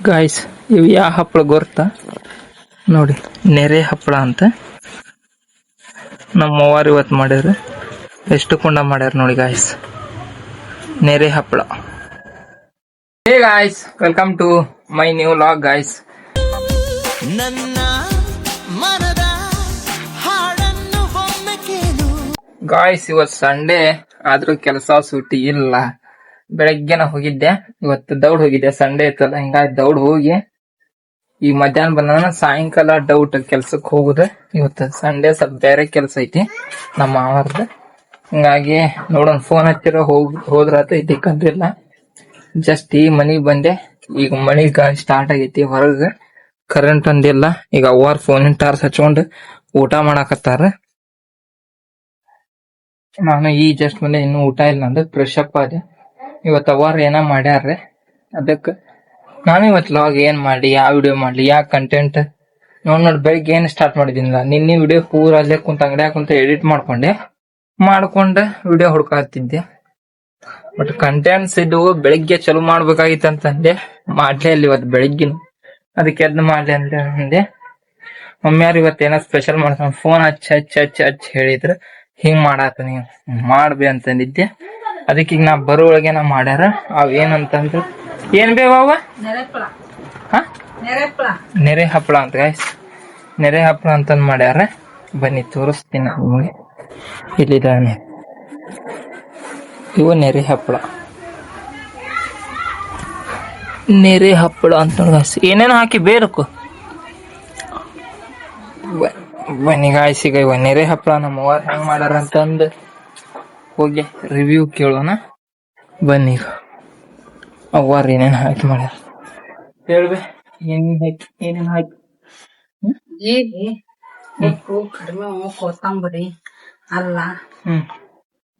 Guys ಇವು ಯಾವ ಹಪ್ಪಳ ಗೊತ್ತಾ ನೋಡಿ, ನೆರೆ ಹಪ್ಪಳ ಅಂತ ನಮ್ಮ ಅವ್ವಾರು ಇವತ್ತು ಮಾಡ್ಯಾರ. ಎಷ್ಟು ಕುಂಡ ಮಾಡ್ಯಾರ ನೋಡಿ ಗಾಯ್ಸ್, ನೆರೆ ಹಪ್ಪಳ. Hey guys, welcome to my new vlog guys. ನನ್ನ ಮನದ ಹಾಡನ್ನು ಗಾಯ್ಸ್, ಇವತ್ತು ಸಂಡೇ ಆದ್ರೂ ಕೆಲಸ ಸೂಟಿ ಇಲ್ಲ. ಬೆಳಗ್ಗೆನ ಹೋಗಿದ್ದೆ, ಇವತ್ತು ದೌಡ್ ಹೋಗಿದ್ದೆ. ಸಂಡೇ ಇತ್ತಲ್ಲ, ಹಿಂಗಾಗಿ ದೌಡ್ ಹೋಗಿ ಈಗ ಮಧ್ಯಾಹ್ನ ಬಂದ ಸಾಯಂಕಾಲ ಡೌಟ್ ಕೆಲ್ಸಕ್ ಹೋಗುದ. ಇವತ್ತು ಸಂಡೇ ಸ್ವಲ್ಪ ಬೇರೆ ಕೆಲ್ಸ ಐತಿ ನಮ್ಮ ಮಾವರ್ದ, ಹಿಂಗಾಗಿ ನೋಡೋಣ ಫೋನ್ ಹಚ್ಚಿರ ಹೋದ್ರಾತ ಇದ್ದಿಕ್ಕಂದ್ರಿಲ್ಲ. ಜಸ್ಟ್ ಈ ಮನಿಗ್ ಬಂದೆ. ಈಗ ಮಳಿ ಸ್ಟಾರ್ಟ್ ಆಗೈತಿ, ಹೊರಗ ಕರೆಂಟ್ ಒಂದಿಲ್ಲ. ಈಗ ಅವ್ವಾರ ಫೋನಿನ ಟಾರ್ಚ್ ಹಚ್ಕೊಂಡು ಊಟ ಮಾಡಾಕತ್ತಾರ. ನಾನು ಈ ಜಸ್ಟ್ ಬಂದೆ, ಇನ್ನು ಊಟ ಇಲ್ಲ ನಂದು. ಫ್ರೆಶ್ ಅಪ್ ಆದೆ. ಇವತ್ತು ಅವ್ವಾರ ಏನ ಮಾಡ್ಯಾರ, ಅದಕ್ಕೆ ನಾನು ಇವತ್ತು ಲಾಗ್ ಏನ್ ಮಾಡ್ಲಿ, ಯಾವ ವಿಡಿಯೋ ಮಾಡ್ಲಿ, ಯಾವ ಕಂಟೆಂಟ್ ನೋಡಿ ಬೆಳಿಗ್ಗೆ ಏನ್ ಸ್ಟಾರ್ಟ್ ಮಾಡಿದಿನಿಲ್ಲ. ನಿನ್ನೆ ವಿಡಿಯೋ ಪೂರ ಅಲ್ಲೇ ಕುಂತ ಅಂಗಡಿಯಾಗ ಕುಂತ ಎಡಿಟ್ ಮಾಡ್ಕೊಂಡೆ ವಿಡಿಯೋ ಹುಡ್ಕಾತಿದ್ದೆ. ಬಟ್ ಕಂಟೆಂಟ್ಸ್ ಇದು ಬೆಳಿಗ್ಗೆ ಚಲೋ ಮಾಡ್ಬೇಕಾಗಿತ್ತಂತಂದೆ, ಮಾಡ್ಲೇ ಇಲ್ಲ ಇವತ್ತು ಬೆಳಿಗ್ಗೆ. ಅದಕ್ಕೆ ಎದ್ ಮಾಡ್ಲಿ ಅಂತ ಅಂದೆ. ಮಮ್ಮಿಯಾರು ಇವತ್ತೇನೋ ಸ್ಪೆಷಲ್ ಮಾಡ್ತಾನ, ಫೋನ್ ಹಚ್ಚ ಹೇಳಿದ್ರ ಹಿಂಗ್ ಮಾಡಾತ ನೀವು ಮಾಡ್ಬಿ ಅಂತಂದಿದ್ದೆ. ಅದಕ್ಕೆ ಈಗ ನಾ ಬರೋಳಗೆ ನಾ ಮಾಡ್ಯಾರ. ಅವ್ ಏನಂತಂದ್ರ ಏನ್ ಬೇವ ನೆರೆ ಹಪ್ಪಳ ಅಂತ ಗಾಯ್ಸ್, ನೆರೆ ಹಪ್ಪಳ ಅಂತಂದ್ ಮಾಡ್ಯಾರ. ಬನ್ನಿ ತೋರಿಸ್ತೀನಿ ನಿಮಗೆ. ಇಲ್ಲಿದ್ದಾನೆ ಇವು ನೆರೆ ಹಪ್ಪಳ. ನೆರೆ ಹಪ್ಪಳ ಅಂತ ಗಾಯ್ಸ್, ಏನೇನು ಹಾಕಿ ಬೇರಕ್ಕು. ಬನ್ನಿ ಗಾಯ್ಸ್, ಈಗ ಇವ ನೆರೆ ಹಪ್ಪಳ ನಮ್ಮ ಅವ್ವಾರ ಹೆಂಗ್ ಮಾಡ್ಯಾರ ಅಂತಂದು ಹೋಗಿ ರಿವ್ಯೂ ಕೇಳೋಣ. ಬನ್ನಿ, ಈಗ ಅವ್ವಾರ ಏನೇನು ಹಾಕಿ ಮಾಡ್ಯಾರ ಹೇಳ್ಬೆ. ಏನೇನು ಹಾಕಿ? ಉಪ್ಪು, ಕಡಿಮೆ, ಕೊತ್ತಂಬರಿ, ಅಲ್ಲ,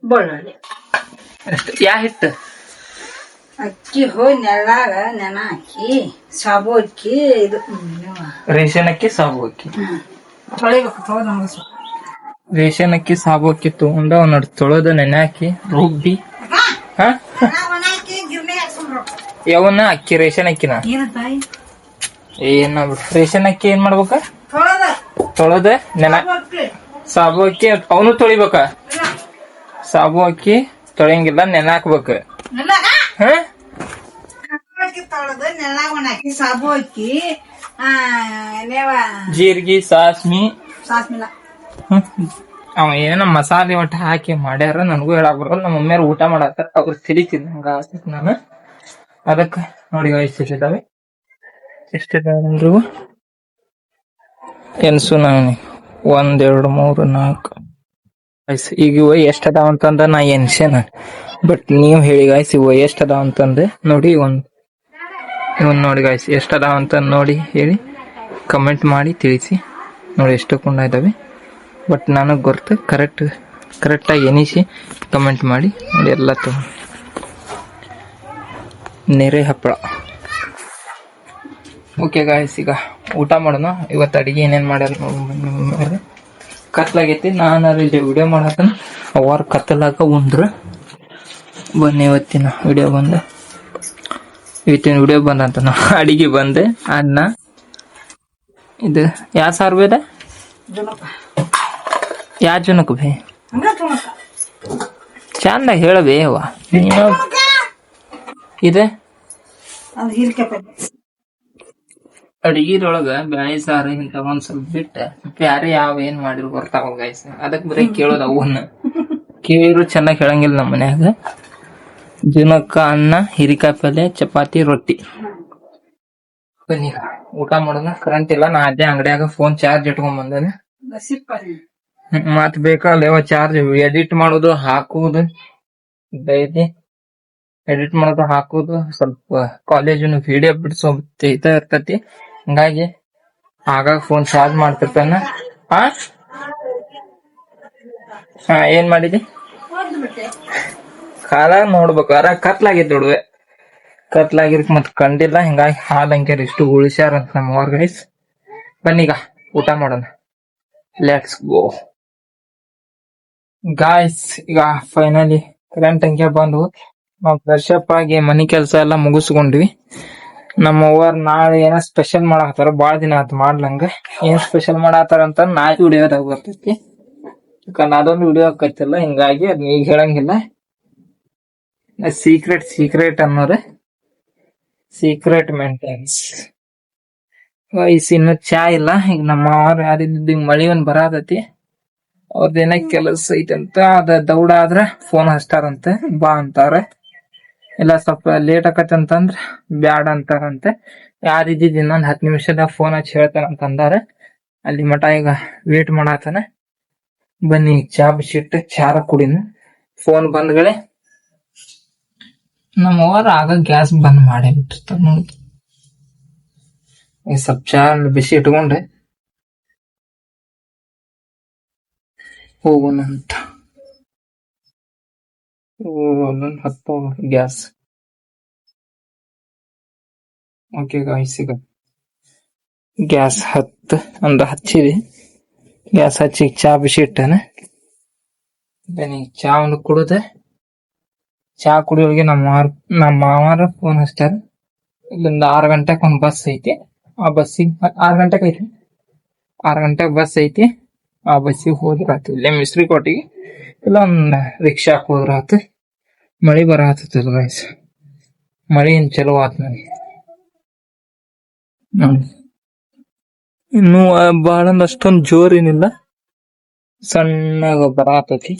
ಬೆಳ್ಳುಳ್ಳಿ. ಅಷ್ಟು. ಯಾ ಹಿಟ್ಟು? ಅಕ್ಕಿ ಹೋಗಿ ನೆಳ್ಳಾಗ ನೆನ ಹಾಕಿ, ಸಾಬು ಅಕ್ಕಿ, ಇದು ರೇಷನ್ ಅಕ್ಕಿ, ಸಾಬು ಅಕ್ಕಿ ತೊಳಿಬೇಕು. ತೊಳೆದು ರೇಷನ್ ಅಕ್ಕಿ, ಸಾಬು ಅಕ್ಕಿ ತಗೊಂಡ ಒಂದ್ ತೊಳೆದ ನೆನೆ ಹಾಕಿ ರುಬ್ಬಿ. ಯಾವನ್ನ ಅಕ್ಕಿ? ರೇಷನ್ ಅಕ್ಕಿನ ಏನ? ರೇಷನ್ ಅಕ್ಕಿ ಏನ್ ಮಾಡ್ಬೇಕ? ತೊಳೆದ ನೆನ. ಸಾಬು ಅಕ್ಕಿ ಅವನು ತೊಳಿಬೇಕ? ಸಾಬು ಅಕ್ಕಿ ತೊಳೆಯಂಗಿಲ್ಲ, ನೆನ ಹಾಕ್ಬೇಕ. ಸಾಬು ಅಕ್ಕಿ, ಜೀರಿಗೆ, ಸಾಸ್ಮಿ, ಅವ ಏನ ಮಸಾಲೆ ಒಟ್ಟು ಹಾಕಿ ಮಾಡ್ಯಾರ. ನನಗೂ ಹೇಳಕ್ ಬರೋಲ್ಲ. ನಮ್ಮ ಮಮ್ಮಿಯಾರು ಊಟ ಮಾಡತ್ತಾರ, ಅವ್ರು ತಿಳಿತಿದ್ದಂಗ ಆಗ್ತೈತಿ ನಾನು. ಅದಕ್ಕ ನೋಡಿ ಎಷ್ಟಿದಾವೆ, ಎಷ್ಟಿದಾವೆ ಎನ್ಸು ನಾನು 1 2 3 4 ಈಗ ಇವ ಎಷ್ಟ್ ಅದಾವ ಅಂತಂದ ನಾ ಎನ್ಸೇನ. ಬಟ್ ನೀವ್ ಹೇಳಿ ಗಾಯ್ಸ್, ಇವ ಎಷ್ಟ್ ಅದಾವ ಅಂತಂದೆ ನೋಡಿ. ಇವನ್ ನೋಡಿ ಗಾಯ್ಸ್, ಎಷ್ಟ್ ಅದಾವ ಅಂತ ನೋಡಿ ಹೇಳಿ, ಕಮೆಂಟ್ ಮಾಡಿ ತಿಳಿಸಿ. ನೋಡಿ ಎಷ್ಟು ಕುಂಡ ಇದಾವೆ. ಬಟ್ ನನಗ್ ಗೊತ್ತು, ಕರೆಕ್ಟಾಗಿ ಎನಿಸಿ ಕಮೆಂಟ್ ಮಾಡಿ ನೋಡಿ. ಎಲ್ಲ ನೆರೆ ಹಪ್ಪಳ. ಓಕೆ ಗಾಯ್ಸ್, ಈಗ ಊಟ ಮಾಡೋಣ. ಇವತ್ತು ಅಡಿಗೆ ಏನೇನ್ ಮಾಡ್ಯಾರ. ಕತ್ಲಾಗೈತಿ, ನಾನು ಇಲ್ಲಿ ವಿಡಿಯೋ ಮಾಡತ್ತ ಅವ್ವಾರ ಕತ್ತಲಾಗ ಉಂಡ್ರ. ಬನ್ನಿ ಇವತ್ತಿನ ವಿಡಿಯೋ ಬಂದಂತ ಅಡಿಗೆ ಬಂದೆ. ಅನ್ನ, ಇದು ಯಾವ ಸಾರು ಬೇದ, ಯಾವ ಜನಕ್ ಬೇ ಚಂದ ಹೇಳಬೇ ಅವ್ವ ನೀನು. ಇದೆ ಅಡಿಗೆದೊಳಗ ಬ್ಯಾಳಿ ಸಾರು ಇಂತ ಒಂದ್ ಸ್ವಲ್ಪ ಬಿಟ್ಟ ಬ್ಯಾರೆ ಯಾವ ಏನ್ ಮಾಡಿರ್ ಬರ್ತಾವ ಗಾಯ್ಸ್. ಅದಕ್ ಬರೀ ಕೇಳೋದ ಅವನ್ನ ಕೇಳಿದ್ರು ಚೆನ್ನಾಗಿ ಹೇಳಂಗಿಲ್ಲ ನಮ್ಮ ಮನ್ಯಾಗ. ದಿನಕ್ಕ ಅನ್ನ, ಹಿರಿಕಾಯಿ ಪಲ್ಯ, ಚಪಾತಿ, ರೊಟ್ಟಿ. ಬನ್ನಿ ಊಟ ಮಾಡೋಣ. ಕರೆಂಟ್ ಇಲ್ಲ, ನಾ ಅದೇ ಅಂಗಡಿಯಾಗ ಫೋನ್ ಚಾರ್ಜ್ ಇಟ್ಕೊಂಡ್ ಬಂದೇನೆ. ಮತ್ ಬೇಕಲ್ಲ ಚಾರ್ಜ್. ಎಡಿಟ್ ಮಾಡೋದು ಹಾಕುದು ಡೈಲಿ, ಎಡಿಟ್ ಮಾಡೋದು ಹಾಕುದು, ಸ್ವಲ್ಪ ಕಾಲೇಜಿನ ವಿಡಿಯೋ ಬಿಡಿಸೋ ಇರ್ತತಿ. ಹಿಂಗಾಗಿ ಆಗಾಗ ಫೋನ್ ಚಾರ್ಜ್ ಮಾಡ್ತಿರ್ತಾನ. ಏನ್ ಮಾಡಿದಿ? ಕಾಲ ನೋಡ್ಬೇಕು. ಕತ್ಲಾಗಿದ್ ನೋಡುವೆ, ಕತ್ಲಾಗಿರ್ಕ್ ಮತ್ ಕಂಡಿಲ್ಲ. ಹಿಂಗಾಗಿ ಹಾಲಂಕ್ಯಾರ ಇಷ್ಟು ಉಳಿಸ್ಯಾರ ಅಂತ ನಮ್ಮ ಗೈಸ್. ಬನ್ನೀಗ ಊಟ ಮಾಡೋಣ. Let's go guys. ಈಗ ಫೈನಲಿ ಕರೆಂಟ್ ಅಂಕೆ ಬಂದು ನಾವು ಫ್ರೆಶ್ ಅಪ್ ಆಗಿ ಮನಿ ಕೆಲಸ ಎಲ್ಲ ಮುಗಿಸ್ಕೊಂಡ್ವಿ. ನಮ್ಮ ಅವ್ವಾರ್ ನಾಳೆ ಏನೋ ಸ್ಪೆಷಲ್ ಮಾಡಾಕತ್ತಾರ, ಬಾಳ ದಿನ ಆತ್ ಮಾಡ್ಲಂಗ. ಏನ್ ಸ್ಪೆಷಲ್ ಮಾಡಾತಾರ ಅಂತ ನಾಳೆ ವಿಡಿಯೋದಾಗ ಬರ್ತೈತಿ. ಯಾಕಂದ್ರೆ ಅದೊಂದು ವಿಡಿಯೋ ಆಕೈತಿಲ್ಲ, ಹಿಂಗಾಗಿ ಅದ್ನ ಈಗ ಹೇಳಂಗಿಲ್ಲ. ಸೀಕ್ರೆಟ್ ಅನ್ನೋರೆ, ಸೀಕ್ರೆಟ್ ಮೇಂಟೆನ್ಸ್. ಇನ್ನು ಚಾ ಇಲ್ಲ. ಈಗ ನಮ್ಮ ಅವ್ರ ಯಾರಿದ್ದು ಮಳಿ ಒಂದ್ ಬರಾತತಿ, ಅವ್ರದ್ದೇನ ಕೆಲಸ ಐತಂತ. ಅದ ದೌಡ ಆದ್ರ ಫೋನ್ ಹಚ್ತಾರಂತೆ, ಬಾ ಅಂತಾರ. ಇಲ್ಲ ಸ್ವಲ್ಪ ಲೇಟ್ ಆಕತಿ ಅಂತಂದ್ರ ಬ್ಯಾಡ ಅಂತಾರಂತೆ. ಯಾರಿದ್ದಿದ್ ಇನ್ನೊಂದ್ 10 ನಿಮಿಷದಾಗ ಫೋನ್ ಹಚ್ಚಿ ಹೇಳ್ತಾರಂತ ಅಂದಾರ. ಅಲ್ಲಿ ಮಟ ಈಗ ವೇಟ್ ಮಾಡಾತಾನ. ಬನ್ನಿ ಚಾ ಬಿಸಿಟ್ಟು ಚಾರ ಕುಡಿನ. ಫೋನ್ ಬಂದ್ಗಳೇ ನಮ್ಮ ಅವ್ವಾರ ಆಗ ಗ್ಯಾಸ್ ಬಂದ್ ಮಾಡೇ ಬಿಟ್ಟಿರ್ತಾರ ನೋಡಿ. ಈಗ ಸ್ವಲ್ಪ ಚಾ ಬಿಸಿ ಇಟ್ಕೊಂಡೆ ಹೋಗೋಣ ಅಂತ. ಹತ್ತು ಗ್ಯಾಸ್. ಓಕೆ ಗಾಯ್ಸ್, ಈಗ ಗ್ಯಾಸ್ ಹಚ್ಚಿದೆ. ಗ್ಯಾಸ್ ಹಚ್ಚಿ ಚಾ ಬಿಸಿ ಇಟ್ಟನ. ಬನ್ನಿ ಚಾ ಒಂದು ಕುಡಿದೆ. ಚಾ ಕುಡಿಯೋರಿಗೆ ನಮ್ಮ ಮಾವಾರ ಫೋನ್ ಹಚ್ಚಾರ. ಇಲ್ಲಿಂದ 6 ಗಂಟೆಗೆ ಒಂದ್ ಬಸ್ ಐತಿ. ಆ ಬಸ್ಸಿಗೆ 6 ಗಂಟೆಗೆ ಐತಿ. 6 ಗಂಟೆಗೆ ಬಸ್ ಐತಿ. ಆ ಬಸ್ಸಿಗೆ ಹೋದ್ರ ಆತು. ಇಲ್ಲೇ ಮಿಸ್ರಿ ಕೋಟಿಗೆ ಇಲ್ಲ ಒಂದ್ ರಿಕ್ಷಾಕ್ ಹೋದ್ರ ಆತು. ಮಳಿ ಬರತೈತಲ್ಲ ಗೈಸ್, ಮಳಿ ಏನ್ ಚಲೋ ಆತ್ ನನಗೆ. ಇನ್ನು ಬಾಳ ಅಷ್ಟೊಂದ್ ಜೋರ್ ಏನಿಲ್ಲ, ಸಣ್ಣಗ ಬರತೈತಿ.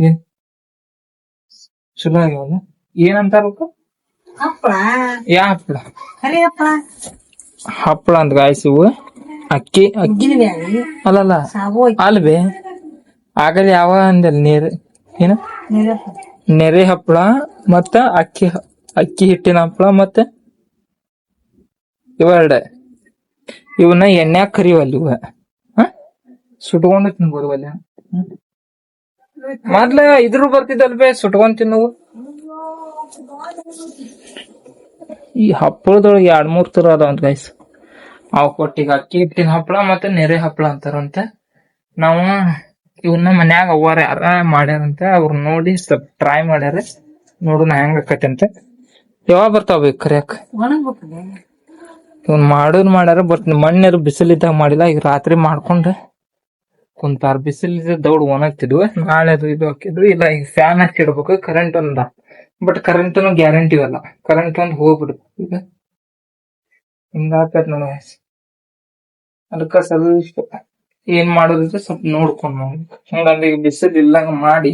ಏನ್ ಚಲೋ ಆಗ್ಯಾವಲ್ಲ. ಏನಂತಾರ ಹಪ್ಪಳ? ಯಾ ಹಪ್ಪಳ? ಹಪ್ಪಳ ಹಪ್ಪಳ ಅಂತ ಗಾಯ್ಸ್. ಇವು ಅಕ್ಕಿ ಅಲ್ಲಲ್ಲ ಅಲ್ವೇ ಆಗಲಿ ಯಾವ ಅಂದಲ್ ನೀರ್ ಏನ ನೆರೆ ಹಪ್ಪಳ ಮತ್ತ ಅಕ್ಕಿ ಹಿಟ್ಟಿನ ಹಪ್ಪಳ ಮತ್ತೆ ಇವೆರಡ. ಇವನ್ನ ಎಣ್ಣ್ಯಾಗ ಕರಿವಲ್ಲ. ಇವ ಸುಟ್ಕೊಂಡು ತಿನ್ಬೋದು ಬಲ್ಯ. ಮೊದ್ಲ ಇದ್ರು ಬರ್ತಿದ್ದಲ್ ಬೇ ಸುಟ್ಕೊಂಡ್ ತಿನ್ನುವು. ಈ ಹಪ್ಪಳದೊಳಗೆ 2-3 ತರ ಅದಾವಂತ ಗೈಸ್. ಅವ್ ಕೊಟ್ಟಿಗ ಅಕ್ಕಿ ಹಿಟ್ಟಿನ ಹಪ್ಪಳ ಮತ್ತೆ ನೆರೆ ಹಪ್ಪಳ ಅಂತಾರಂತ. ನಾವು ಇವನ್ನ ಮನ್ಯಾಗ ಅವ್ವಾರ ಯಾರ ಮಾಡ್ಯಾರಂತ, ಅವ್ರ ನೋಡಿ ಸ್ವಲ್ಪ ಟ್ರೈ ಮಾಡ್ಯಾರ. ನೋಡು ನಾ ಹೆಂಗ ಆಕತಿ ಅಂತ. ಯಾವಾಗ ಬರ್ತಾವ ಕರಿಯಾಕ? ಇವನ್ ಮಾಡ್ಯಾರ. ಬಟ್ ಮಣ್ಣೇರು ಬಿಸಿಲಿದ್ದಾಗ ಮಾಡಿಲ್ಲ. ಈಗ ರಾತ್ರಿ ಮಾಡ್ಕೊಂಡ್ ಕುಂತಾರ. ಬಿಸಿಲಿದ್ದ ದೌಡ್ ಒಣಗ್ತಿದ್ವು. ನಾಳೆ ಇದು ಹಾಕಿದ್ವಿ. ಇಲ್ಲ ಈಗ ಫ್ಯಾನ್ ಹಚ್ಚಿಡ್ಬೇಕು. ಕರೆಂಟ್ ಒಂದ, ಬಟ್ ಕರೆಂಟ್ ಗ್ಯಾರಂಟಿ ಅಲ್ಲ. ಕರೆಂಟ್ ಒಂದ್ ಹೋಗ್ಬಿಡುದು. ಈಗ ಹಿಂಗಾಕತ್ ನೋಡ. ಅದಕ್ಕ ಸ್ವಲ್ಪ ಏನ್ ಮಾಡೋದಿದ್ರೆ ಸ್ವಲ್ಪ ನೋಡ್ಕೊಂಡ್ ಮಾಡ್ಬೇಕು. ಹಂಗಂದ್ರೆ ಈಗ ಬಿಸಿಲು ಇಲ್ಲಂಗ ಮಾಡಿ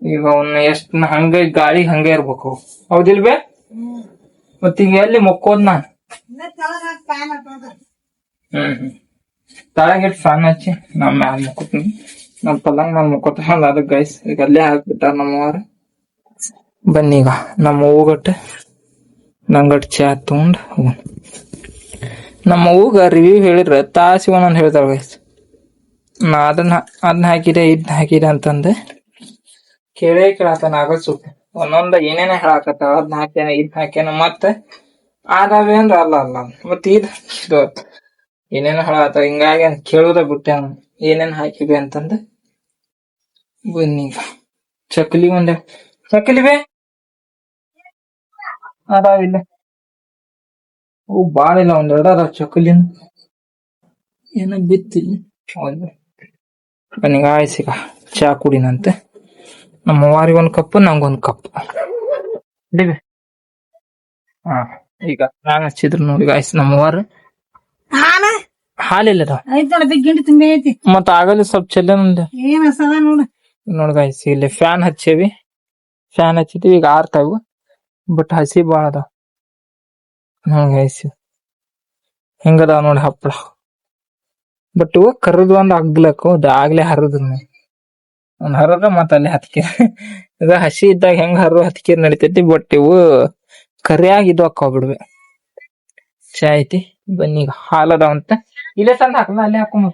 ಈಗ ಅವನ್ನ ಎಷ್ಟ್ ಹಂಗ ಗಾಳಿ ಹಂಗ ಇರ್ಬೇಕು. ಹೌದಿಲ್ವೇ? ಮತ್ತೀಗ ಎಲ್ಲಿ ಮುಕ್ಕೋದ್ ನಾನ್? ತಳಗಿಟ್ ಫ್ಯಾನ್ ಹಚ್ಚಿ ನಮ್ ಮ್ಯಾಲ ಮುಕ್ಕೋತೀನಿ. ನಮ್ ಪಲ್ಲಂಗ್ ನಾನ್ ಮುಕ್ಕೋತ ಅದಕ್ ಗೈಸ್ ಈಗ ಅಲ್ಲೇ ಹಾಕ್ಬಿಟ್ಟಾರ ನಮ್ಮವ್ರ. ಬನ್ನಿ ಈಗ ನಮ್ಮ ಹೂಗಟ್ಟ ನಂಗಟ್ ಚಾ ತಗೊಂಡ್ ಹೋಗೋಣ. ನಮ್ಮ ಹೂಗ ರಿವ್ಯೂ ಹೇಳಿದ್ರ ತಾಸಿ ಒಂದೊಂದ್ ಹೇಳ್ತಾರ ಗೈಸ್. ನಾ ಅದನ್ನ ಹಾಕಿದೆ ಇದನ್ನ ಹಾಕಿದೆ ಅಂತಂದೆ ಕೇಳತಾನ. ಆಗಲ್ ಸುತ್ತ ಒಂದೊಂದ ಏನೇನ ಹೇಳಾಕತ್ತ. ಅದನ್ನ ಹಾಕ್ಯಾನ ಇದನ್ನ ಹಾಕ್ಯಾನ ಮತ್ತೆ ಆದಾವೆ ಅಂದ್ರ ಅಲ್ಲ ಮತ್ ಇದು ಏನೇನ ಹೇಳಾತ. ಹಿಂಗಾಗಿ ಕೇಳುದ ಬಿಟ್ಟೆ ಏನೇನ್ ಹಾಕಿವೆ ಅಂತಂದ. ಬನ್ನಿ ಚಕ್ಲಿ ಚಕ್ಲಿವೆ ಅದಾವಿಲ್ಲ. ಬಾಳ ಇಲ್ಲ, 1-2 ಅದಾವ ಚಕ್ಲಿನ. ಏನ ಬಿತ್ತಿಲ್ಲ. ಬನ್ನಿ ಆಯ್ಸಿಗ ಚಾ ಕುಡಿನಂತೆ. ನಮ್ಮ ಅವ್ವಾರಿಗೆ 1 ಕಪ್, ನಂಗೊಂದ್ ಕಪ್. ಈಗ ನಾನು ಹಚ್ಚಿದ್ರು ನೋಡಿ ಗಾಯ್ಸ್. ನಮ್ಮ ಅವ್ವಾರ ಹಾಲಿಲ್ಲ ಮತ್ತ ಆಗಲಿ ಸ್ವಲ್ಪ ಚೆಲ್ಲ ನೋಡಿ ಗಾಯ್ಸ್. ಇಲ್ಲಿ ಫ್ಯಾನ್ ಹಚ್ಚೇವಿ. ಫ್ಯಾನ್ ಹಚ್ಚಿದ್ವಿ. ಈಗ ಆರ್ತಾವು, ಬಟ್ ಹಸಿ ಬಾಳ ಅದಾವ ನೋಡಿ ಗಾಯ್ಸ್. ಹಿಂಗದಾವ ನೋಡಿ ಹಪ್ಪಳ. ಬಟ್ ಇವು ಕರ್ರದ್ ಒಂದ್ ಆಗ್ಲಕ್ಕು ಆಗ್ಲೇ ಹರದ್ ಒಂದ್ ಹರದ ಮತ್ತ ಅಲ್ಲಿ ಹತ್ಕೇರಿ. ಈಗ ಹಸಿ ಇದ್ದಾಗ ಹೆಂಗ್ ಹತ್ಕೇರಿ ನಡಿತೈತಿ. ಬಟ್ ಇವು ಕರಿಯಾಗಿ ಇದು ಹಾಕಾವ್ ಬಿಡ್ವೆ. ಚಾ ಐತಿ. ಬನ್ನಿ ಈಗ ಹಾಲ್ ಅದಾವಂತ ಇಲ್ಲೇ ತಂದ ಹಾಕಲ್ಲ, ಅಲ್ಲೇ ಹಾಕೊಂಡ್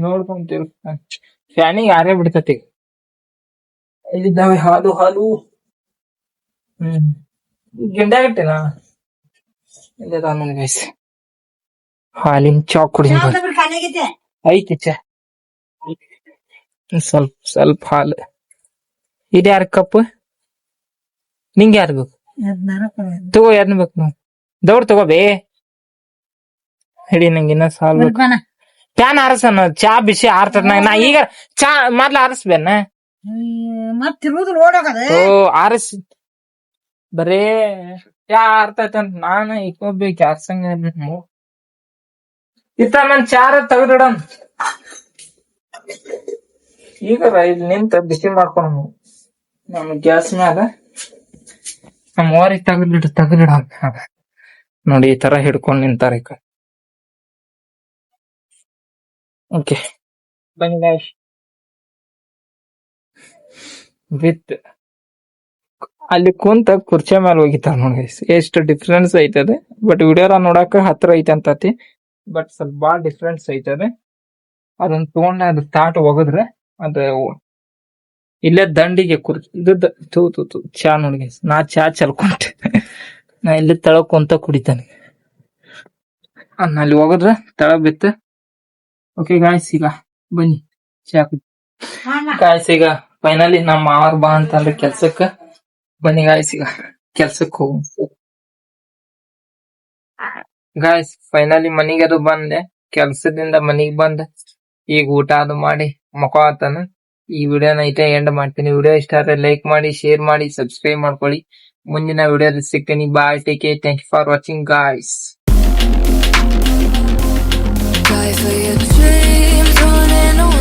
ನೋಡ್ಕೊಂತೀವಿ. ಫ್ಯಾನಿಗೆ ಯಾರೇ ಬಿಡ್ತತಿ. ಇಲ್ಲಿದ್ದಾವೆ ಹಾಲು. ಗಿಂಡಾಗಿಟ್ಟೆನ ಇಲ್ಲದ ನೋಡಿ ಗೈಸ್. ಹಾಲಿನ ಚಾ ಕುಡಿ ಐತಿ. ಚಾ ಸ್ವಲ್ಪ ಹಾಲು. ಇದು 2 ಕಪ್. ನಿಂಗೆ ಯಾರು ಬೇಕು? ತಗೋ ಯಾರ್ನ ಬೇಕು ನಾವು ದೌಡ್ ತಗೋ ಬೇ ಹಿಡಿ ನಂಗೆ ಇನ್ನ ಸಾಲ್ಬೇಕು ಪ್ಯಾನ್ ಆರಸನ ಚಾ ಬಿಸಿ ಆರ್ತದ ನಾ ಈಗ ಚಾ ಮೊದ್ಲ ಆರಸ್ಬೇನ ಮತ್ ತಿರುಗುದು ಓಡೋಗದ ಓ ಆರಸ್ ಬರೇ ಚಾ ಆರ್ತೈತಂತ ನಾನ ಇಕ್ಕೋಬೇಕು ಆರ್ಸಂಗ ಇತ್ತ ನನ್ ಚಾರ ತೆಗ್ದಿಡನ್ ಈಗ ಇಲ್ಲಿ ನಿಂತ ಬಿಸಿ ಮಾಡ್ಕೊಳ ನಮ್ ಗ್ಯಾಸ್ ಮ್ಯಾಲ ನಮ್ ಓರಿ ತೆಗ್ದಿಡ ನೋಡಿ ಈ ತರ ಹಿಡ್ಕೊಂಡ್ ನಿಂತಾರ ಈಗ ಓಕೆ ಬನ್ನಿ ಗಾಯ್ಸ್ ವಿತ್ ಅಲ್ಲಿ ಕುಂತ ಕುರ್ಚಿ ಮೇಲೆ ಹೋಗಿತಾರ ನೋಡಿ ಎಷ್ಟು ಡಿಫ್ರೆನ್ಸ್ ಐತದೆ ಬಟ್ ವಿಡಿಯೋರ ನೋಡಾಕ ಹತ್ರ ಐತೆ ಅಂತತಿ ಬಟ್ ಸ್ವಲ್ಪ ಬಾಳ ಡಿಫ್ರೆನ್ಸ್ ಐತದೆ ಅದನ್ನ ತಗೊಂಡ ಅದ್ ತಾಟ್ ಒಗದ್ರೆ ಅದ ಇಲ್ಲೇ ದಂಡಿಗೆ ಕುರ್ಚಿ ಇದ್ದದ ತೂ ಚಾ ನೋಡಿ ನಾ ಚಾ ಚಲ್ಕೊಂಡೆ ನಾ ಇಲ್ಲಿ ತಳಗ್ ಕುಂತ ಕುಡಿತಾನೆ ಅಲ್ಲಿ ಹೋಗದ್ರ ತಳ ಬಿತ್ತ ಓಕೆ ಗಾಯ್ಸ್ ಈಗ ಬನ್ನಿ ಚಾ ಗಾಯ್ಸ್ ಈಗ ಫೈನಲಿ ನಮ್ಮ ಮಾವರ್ ಬಾ ಅಂತಂದ್ರೆ ಕೆಲ್ಸಕ್ಕ ಬನ್ನಿ ಗಾಯ್ಸ್ ಈಗ ಕೆಲ್ಸಕ್ ಹೋಗ ಗಾಯ್ಸ್ ಫೈನಲಿ ಮನಿಗೆ ಅದು ಬಂದೆ ಕೆಲ್ಸದಿಂದ ಮನಿಗ್ ಬಂದೆ ಈಗ ಊಟ ಅದು ಮಾಡಿ ಮಕ್ಕೊತಾನ ಈ ವಿಡಿಯೋನ ಐತೆ ಎಂಡ್ ಮಾಡ್ತೀನಿ ವಿಡಿಯೋ ಇಷ್ಟ ಆದ್ರೆ ಲೈಕ್ ಮಾಡಿ ಶೇರ್ ಮಾಡಿ ಸಬ್ಸ್ಕ್ರೈಬ್ ಮಾಡ್ಕೊಳ್ಳಿ ಮುಂದಿನ ವಿಡಿಯೋದಲ್ಲಿ ಸಿಗ್ತೀನಿ bye take care thank you for watching guys Die for your dreams, running away.